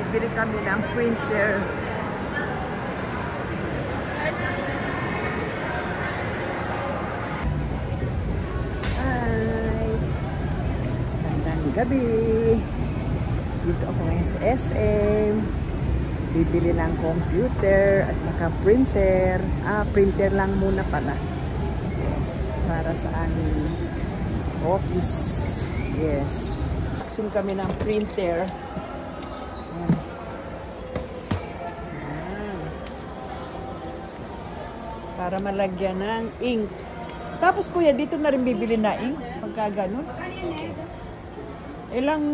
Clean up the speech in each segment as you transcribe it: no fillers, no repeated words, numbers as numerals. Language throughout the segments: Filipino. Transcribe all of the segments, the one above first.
Bibili kami ng printer. Hi! Magandang gabi! Dito ako ngayon sa SM. Bibili ng computer at saka printer. Printer lang muna pala. Yes, para sa aming office. Yes. Action kami ng printer. Ayan. Ayan. Para malagyan ng ink. Tapos kuya, dito na rin bibili na ink. Pagka ganun. Ilang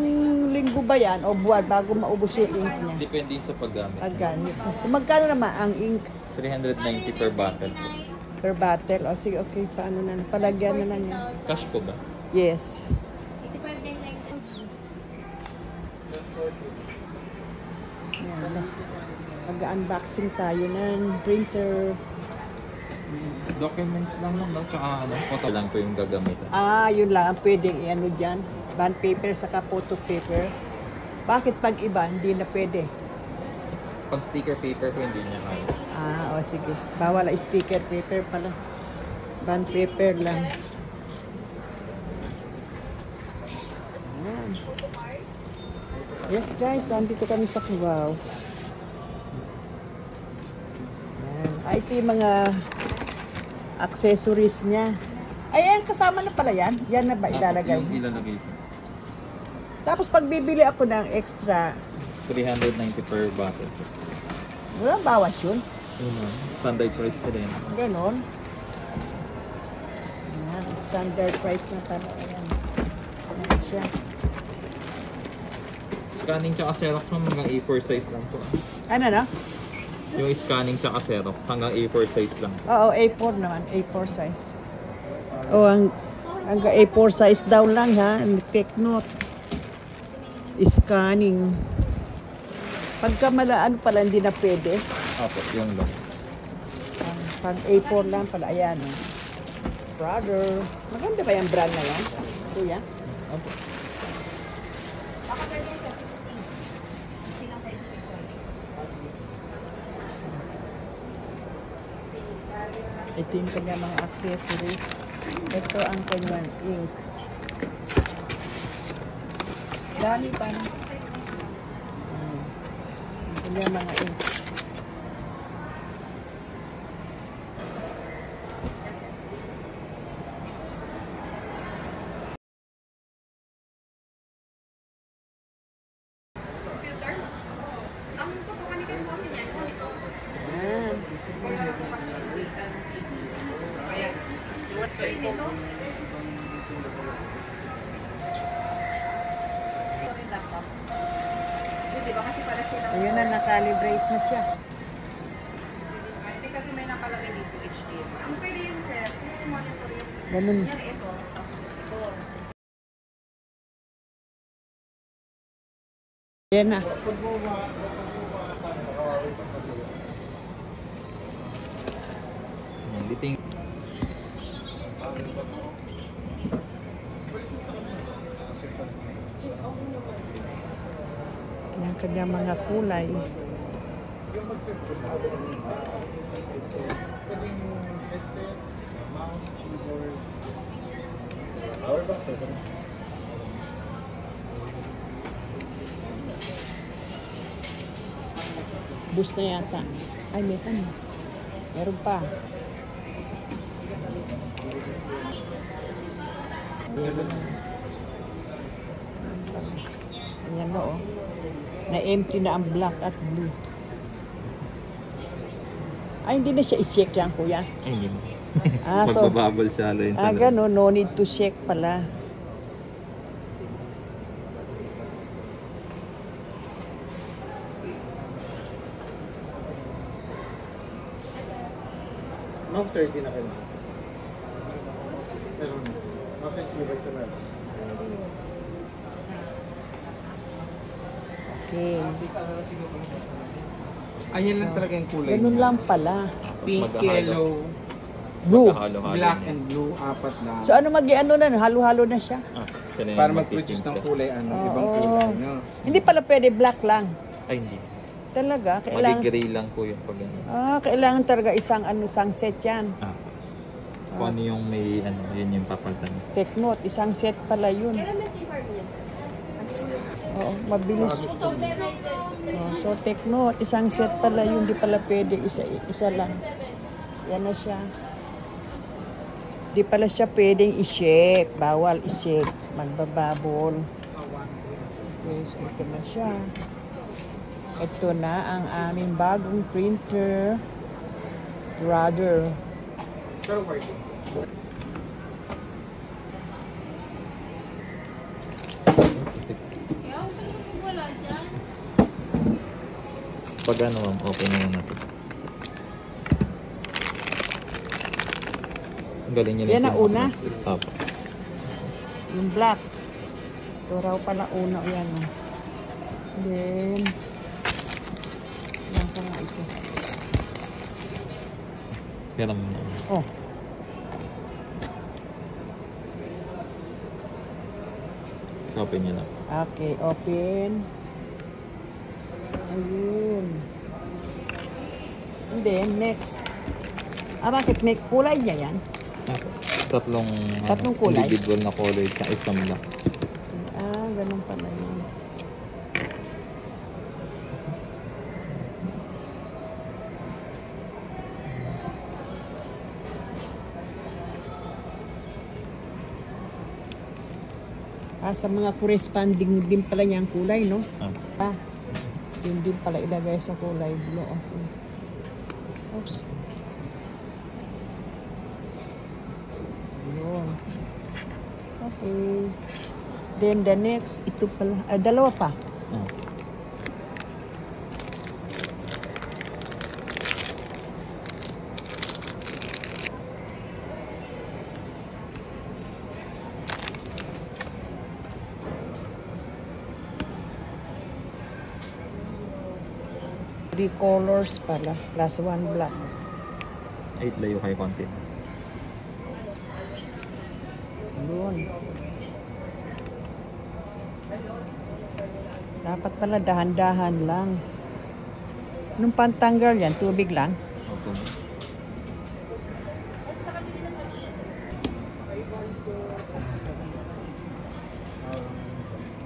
linggo ba yan o buwan bago maubos yung ink niya? Depende sa paggamit. Paggamit. So, magkano naman ang ink? 390 per bottle. Per bottle. O sige, okay. Paano na? Palagyan na lang yan. Cash po ba? Yes. Yan. Mag-unboxing tayo ng printer. Documents lang no? Tsaka photo lang po yung gagamitan. Yun lang ang pwedeng i-ano dyan. Bond paper saka photo paper. Bakit pag iba, hindi na pwede? Pag sticker paper po, hindi niya kaya. O sige. Bawal ang sticker paper pala. Bond paper lang. Ayan. Yes guys, nandito kami sa Cubao. Ito yung mga accessories niya. Ayan, kasama na pala yan. Yan na ba ilalagay? Yung ilalagay po. Tapos pag bibili ako ng extra, 390 per bottle. walang bawas yun. Standard price na rin. Ganon. Ayan, standard price na pala. Ayan. Ayan siya. Scanning tsaka Xerox mo hanggang A4 size lang po. Ano na? Yung scanning tsaka Xerox hanggang A4 size lang. Oo, A4 naman. A4 size. Hanggang A4 size daw lang ha. Take note. Scanning. Pagka malaan pala hindi na pwede. Apo, yung lang. Pag A4 lang pala. Ayan. Brother. Maganda ba yung brand na yan? Kuya? Apo. Ito yung kanya mga accessories. Ito ang kanyang ink. Dami pa. Ang kanyang mga ink. Ayun na, nakalibrate na siya. Hindi kasi may nakalagay dito HDMI. Ang pwede yun, sir. Monitor yun. Ganun. Yan, ito. Tapos ito. Yan na. Liting. Yung kanyang mga kulay. Bus na yata. Ay, may kan. Meron pa. Ayan na oh. Na-empty na ang black at blue. Ay, hindi na siya i-shake yan, kuya. Ay, hindi mo. So, magbababal siya rin sa gano'n. No need to shake pala. Ma'am, sir, di na kayo. Meron na sir. Ma'am, sir, kulay sa meron. Okay. Ayan lang talaga yung kulay. Ganun lang pala. Pink, yellow, Blue. black, and blue. Apat na. So ano ano na, halo-halo na siya? siya na Para mag-produce ng kulay, ibang kulay. No? Hindi pala pwede black lang. Ay, hindi. Talaga? Kailangan, Magi-gray lang po yung pag ano. kailangan talaga isang set yan. Ah. Kung ano yung may ano, yun yung papalitan. Take note, isang set pala yun. Kailan na si Farmian, sir? Oo, mabilis. So take note, isang set pala yun, di pala pwede isa lang. Yan na siya. Di pala siya pwedeng i-shake. Bawal i-shake. Magbababol. Okay, so ito na siya. Ito na ang aming bagong printer. Brother. Pero working. Pag ano, open naman natin. Ang galing niya. Yan na una? Opo. Yung black. Ito raw pala una. Yan o. Then, yan pa nga ito. Pero muna. Oh. So, open niya lang. Okay, open. Ayun. And then, next. Bakit? May kulay niya yan? Opo. Tatlong kulay? individual na color at isang black. Ganun pala yun. Sa mga corresponding din pala niyang kulay, no? Yun din pala ilagay sa kulay blue. Okay. Oops. Yun. Okay. Then the next, ito pala. Dalawa pa. Three colors pala, plus one black. 8 layo kayo konti. Yun. Dapat pala dahan-dahan lang. Nung pantanggal yan, tubig lang. Opo.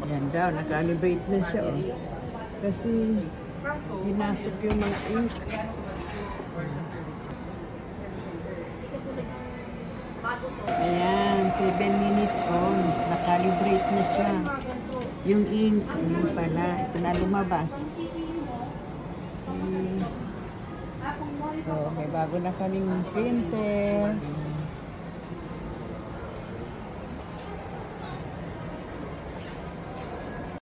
Yan daw, naka-calibrate na siya. Oh. Kasi hinasok yung mga ink. Ayan, 7 minutes on. Naka-calibrate na siya. Yung ink, yun pala. Ito na lumabas. Okay. So, may bago na kaming printer.